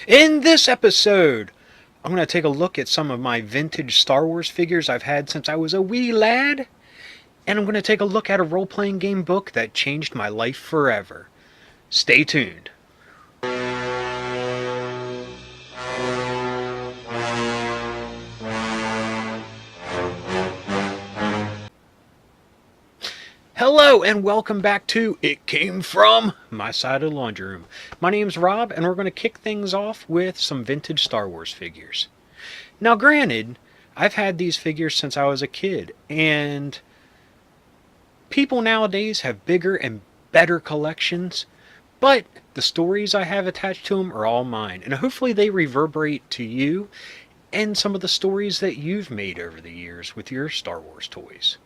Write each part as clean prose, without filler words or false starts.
In this episode, I'm going to take a look at some of my vintage Star Wars figures I've had since I was a wee lad, and I'm going to take a look at a role-playing game book that changed my life forever. Stay tuned. Hello and welcome back to It Came From My Side of the Laundry Room. My name's Rob and we're going to kick things off with some vintage Star Wars figures. Now granted, I've had these figures since I was a kid, and people nowadays have bigger and better collections, but the stories I have attached to them are all mine, and hopefully they reverberate to you and some of the stories that you've made over the years with your Star Wars toys.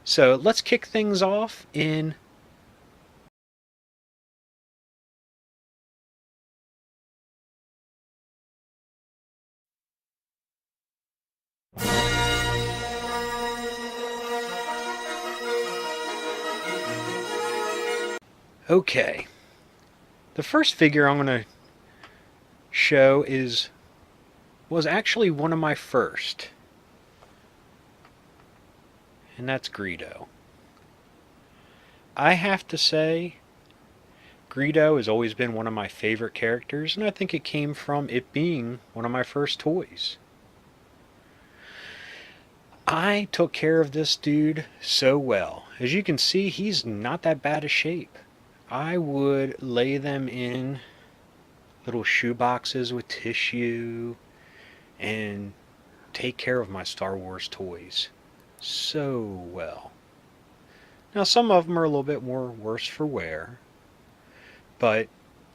So let's kick things off in Okay. The first figure I'm going to show was actually one of my first. And that's Greedo. I have to say, Greedo has always been one of my favorite characters, and I think it came from it being one of my first toys. I took care of this dude so well. As you can see, he's not that bad a shape. I would lay them in little shoe boxes with tissue and take care of my Star Wars toys so well. Now some of them are a little bit more worse for wear, but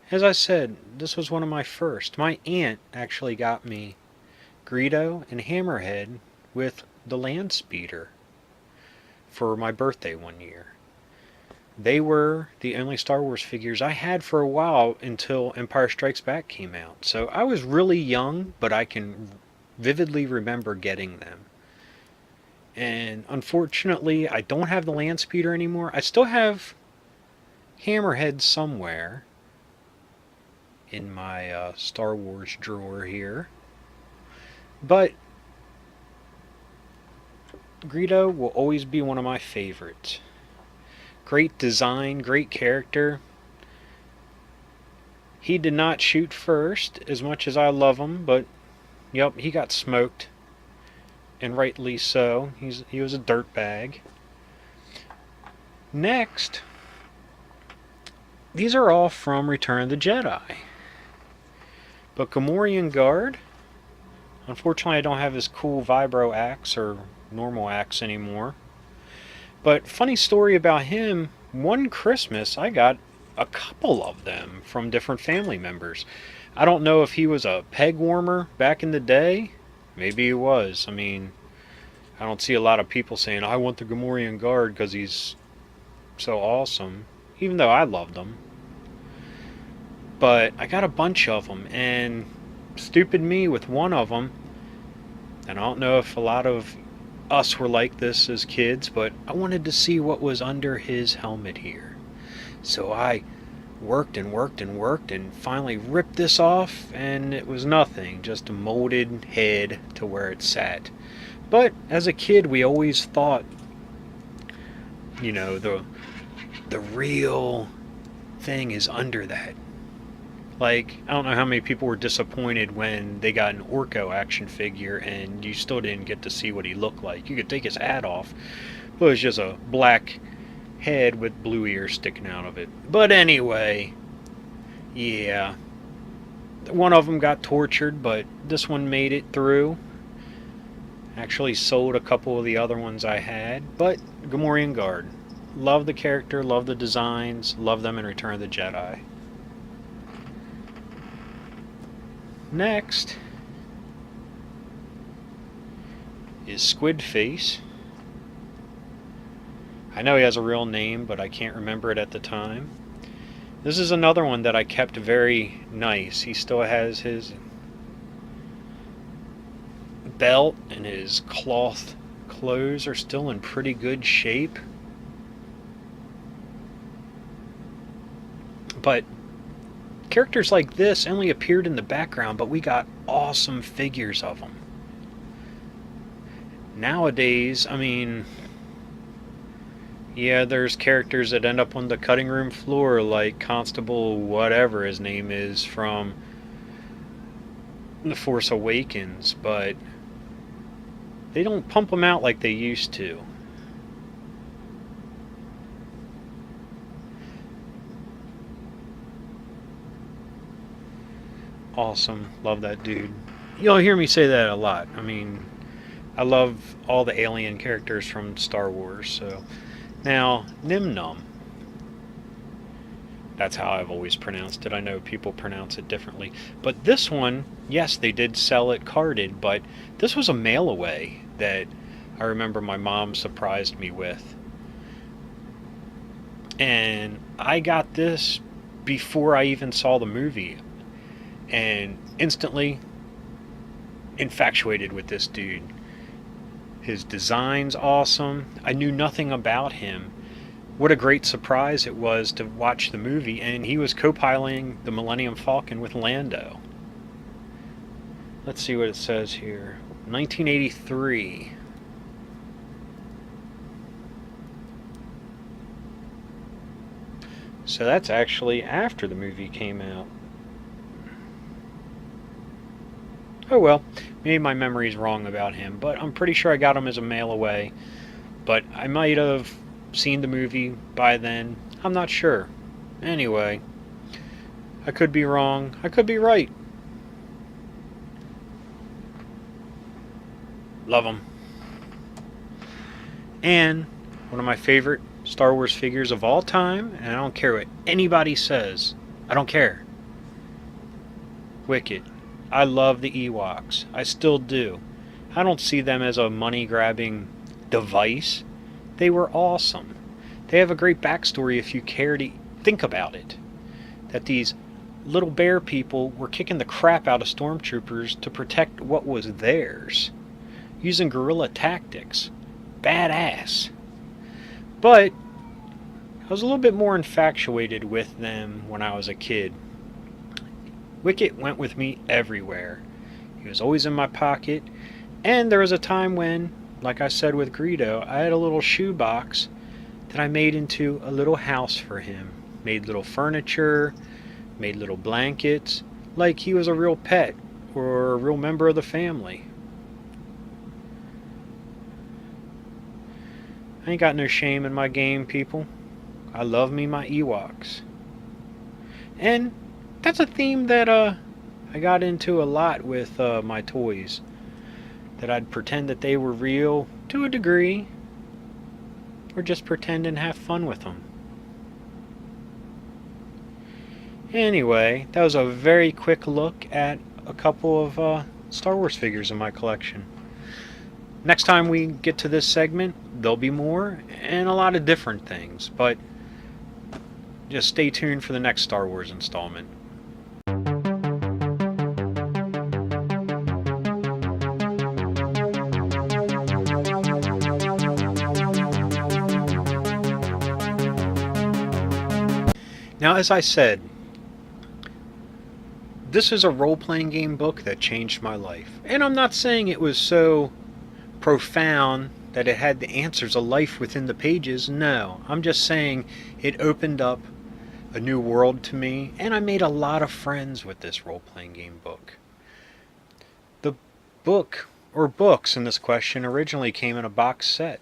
as I said, this was one of my first. My aunt actually got me Greedo and Hammerhead with the land speeder for my birthday one year. They were the only Star Wars figures I had for a while until Empire Strikes Back came out. So I was really young, but I can vividly remember getting them. And unfortunately, I don't have the land speeder anymore. I still have Hammerhead somewhere in my Star Wars drawer here. But Greedo will always be one of my favorites. Great design, great character. He did not shoot first, as much as I love him, but yep, he got smoked. And rightly so. He was a dirtbag. Next, these are all from Return of the Jedi. But Gamorrean Guard, unfortunately I don't have his cool vibro axe or normal axe anymore. But funny story about him, one Christmas I got a couple of them from different family members. I don't know if he was a peg warmer back in the day. Maybe he was. I mean, I don't see a lot of people saying, I want the Gamorrean Guard because he's so awesome, even though I loved him. But I got a bunch of them, and stupid me with one of them, and I don't know if a lot of us were like this as kids, but I wanted to see what was under his helmet here. So I worked and worked and worked and finally ripped this off, and it was nothing, just a molded head to where it sat. But as a kid, we always thought, you know, the real thing is under that. Like, I don't know how many people were disappointed when they got an Orko action figure and you still didn't get to see what he looked like. You could take his hat off, but it was just a black head with blue ears sticking out of it. But anyway, yeah, one of them got tortured, but this one made it through. Actually sold a couple of the other ones I had, but Gamorrean Guard. Love the character, love the designs, love them in Return of the Jedi. Next is Squid Face. I know he has a real name, but I can't remember it at the time. This is another one that I kept very nice. He still has his belt and his cloth clothes are still in pretty good shape. But Characters like this only appeared in the background, but we got awesome figures of them. Nowadays, I mean, yeah, there's characters that end up on the cutting room floor, like Constable whatever his name is from The Force Awakens, but they don't pump them out like they used to. Awesome. Love that dude. You'll hear me say that a lot. I mean, I love all the alien characters from Star Wars. So now, Nim Num. That's how I've always pronounced it. I know people pronounce it differently. But this one, yes, they did sell it carded, but this was a mail away that I remember my mom surprised me with. And I got this before I even saw the movie. And instantly infatuated with this dude. His design's awesome. I knew nothing about him. What a great surprise it was to watch the movie, and he was co-piloting the Millennium Falcon with Lando. Let's see what it says here. 1983. So that's actually after the movie came out. Oh well, maybe my memory's wrong about him, but I'm pretty sure I got him as a mail away. But I might have seen the movie by then. I'm not sure. Anyway, I could be wrong. I could be right. Love him. And one of my favorite Star Wars figures of all time, and I don't care what anybody says. I don't care. Wicket. I love the Ewoks. I still do. I don't see them as a money-grabbing device. They were awesome. They have a great backstory if you care to think about it. That these little bear people were kicking the crap out of stormtroopers to protect what was theirs. Using guerrilla tactics. Badass. But I was a little bit more infatuated with them when I was a kid. Wicket went with me everywhere. He was always in my pocket. And there was a time when, like I said with Greedo, I had a little shoebox that I made into a little house for him. Made little furniture, made little blankets, like he was a real pet or a real member of the family. I ain't got no shame in my game, people. I love me my Ewoks. And that's a theme that I got into a lot with my toys. That I'd pretend that they were real to a degree, or just pretend and have fun with them. Anyway, that was a very quick look at a couple of Star Wars figures in my collection. Next time we get to this segment, there'll be more and a lot of different things, but just stay tuned for the next Star Wars installment. Now, as I said, this is a role-playing game book that changed my life. And I'm not saying it was so profound that it had the answers of life within the pages. No, I'm just saying it opened up a new world to me, and I made a lot of friends with this role-playing game book. The book, or books in this question, originally came in a box set.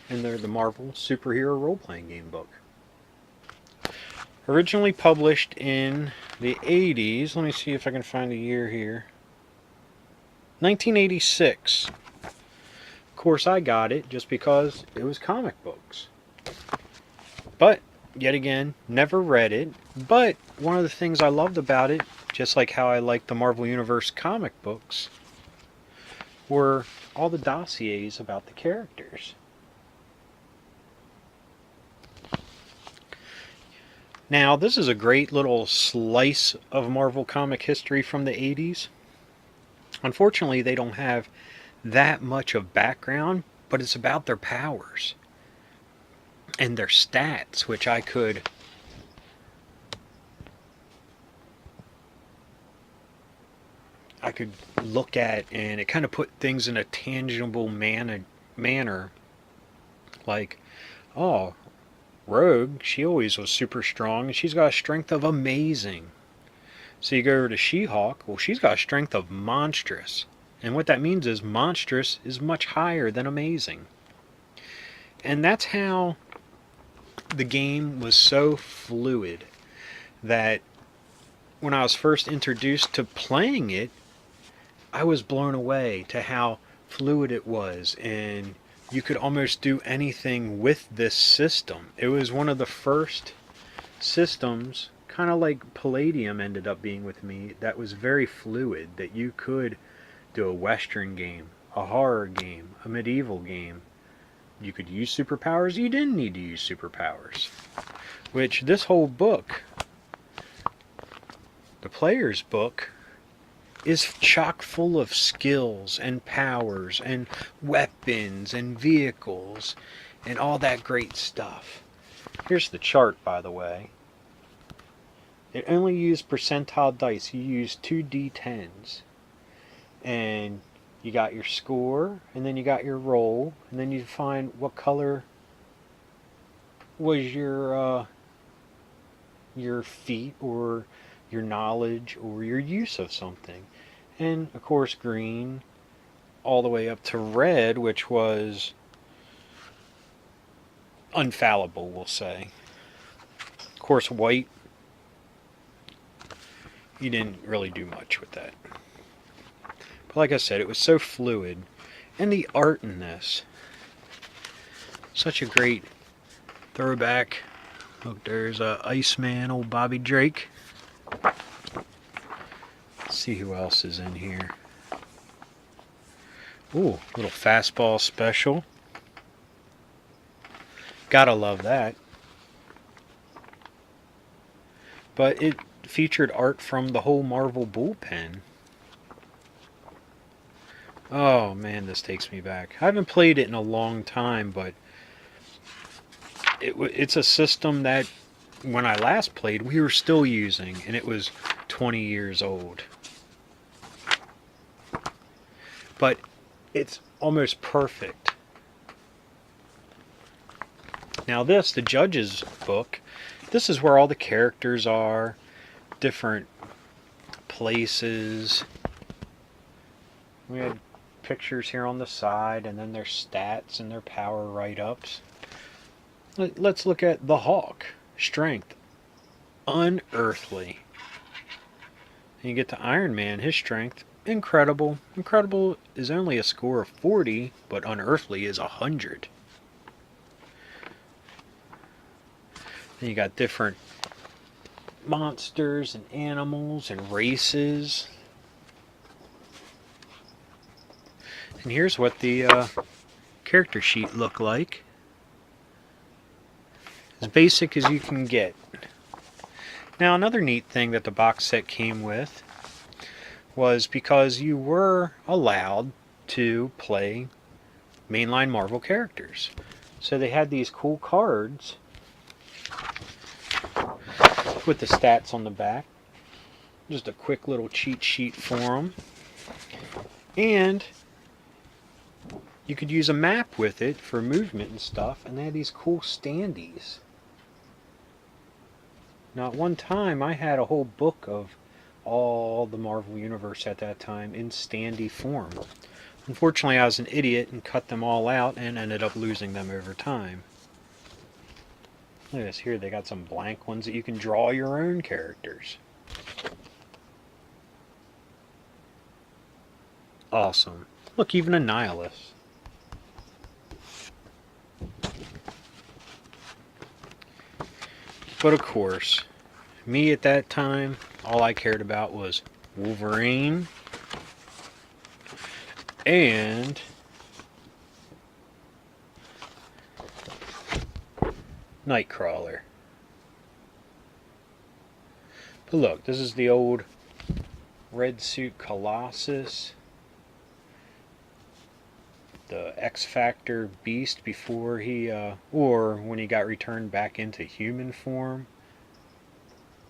And they're the Marvel Superhero Role-Playing Game book. Originally published in the 80s. Let me see if I can find the year here. 1986. Of course, I got it just because it was comic books. But, yet again, never read it. But one of the things I loved about it, just like how I liked the Marvel Universe comic books, were all the dossiers about the characters. Now, this is a great little slice of Marvel comic history from the 80s. Unfortunately, they don't have that much of background, but it's about their powers and their stats, which I could I could look at, and it kind of put things in a tangible manner. Like, oh, Rogue, she always was super strong, and she's got a strength of amazing. So you go over to She-Hulk, well, she's got a strength of monstrous. And what that means is monstrous is much higher than amazing. And that's how the game was so fluid that when I was first introduced to playing it, I was blown away to how fluid it was, and you could almost do anything with this system. It was one of the first systems, kind of like Palladium ended up being with me, that was very fluid, that you could do a Western game, a horror game, a medieval game. You could use superpowers, you didn't need to use superpowers. Which this whole book, the player's book, is chock full of skills and powers and weapons and vehicles and all that great stuff. Here's the chart, by the way. It only used percentile dice. You use 2d10s. And you got your score, and then you got your roll, and then you find what color was your feat or your knowledge or your use of something. And of course green all the way up to red, which was infallible, we'll say. Of course white, you didn't really do much with that. But like I said, it was so fluid. And the art in this, such a great throwback. Look, there's Iceman, old Bobby Drake. Let's see who else is in here. Ooh, little fastball special. Gotta love that. But it featured art from the whole Marvel bullpen. Oh man, this takes me back. I haven't played it in a long time, but it's a system that when I last played, we were still using, and it was 20 years old. But it's almost perfect. Now this, the judge's book, this is where all the characters are, different places. We had pictures here on the side, and then their stats and their power write-ups. Let's look at the Hawk. Strength, unearthly. And you get to Iron Man, his strength, incredible. Incredible is only a score of 40, but unearthly is 100. Then you got different monsters and animals and races. And here's what the character sheet looked like. As basic as you can get. Now another neat thing that the box set came with was because you were allowed to play mainline Marvel characters. So they had these cool cards with the stats on the back. Just a quick little cheat sheet for them. And you could use a map with it for movement and stuff, and they had these cool standees. Now at one time I had a whole book of all the Marvel Universe at that time in standee form. Unfortunately I was an idiot and cut them all out and ended up losing them over time. Look at this here, they got some blank ones that you can draw your own characters. Awesome. Look, even a Nihilus. But of course, me at that time, all I cared about was Wolverine and Nightcrawler. But look, this is the old red suit Colossus. The X-Factor Beast before he, or when he got returned back into human form.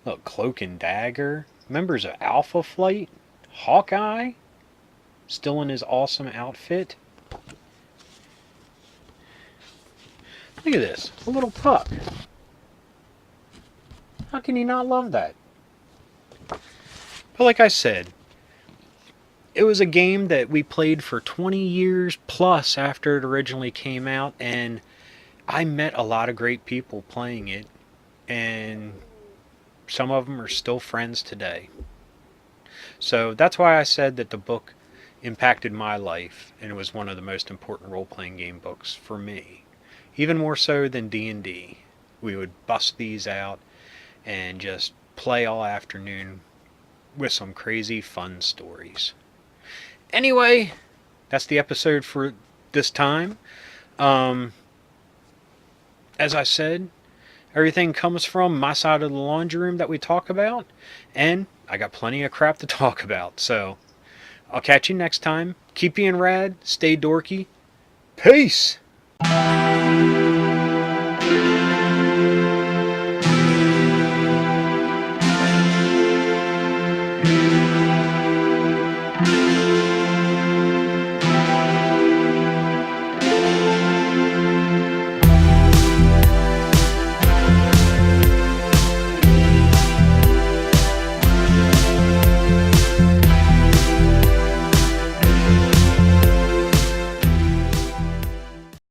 Look, Cloak and Dagger. Members of Alpha Flight. Hawkeye, still in his awesome outfit. Look at this, a little puck. How can you not love that? But like I said, it was a game that we played for 20 years plus after it originally came out, and I met a lot of great people playing it, and some of them are still friends today. So that's why I said that the book impacted my life, and it was one of the most important role-playing game books for me. Even more so than D&D. We would bust these out and just play all afternoon with some crazy fun stories. Anyway, that's the episode for this time. As I said, everything comes from my side of the laundry room that we talk about, and I got plenty of crap to talk about. So I'll catch you next time. Keep being rad, stay dorky. Peace!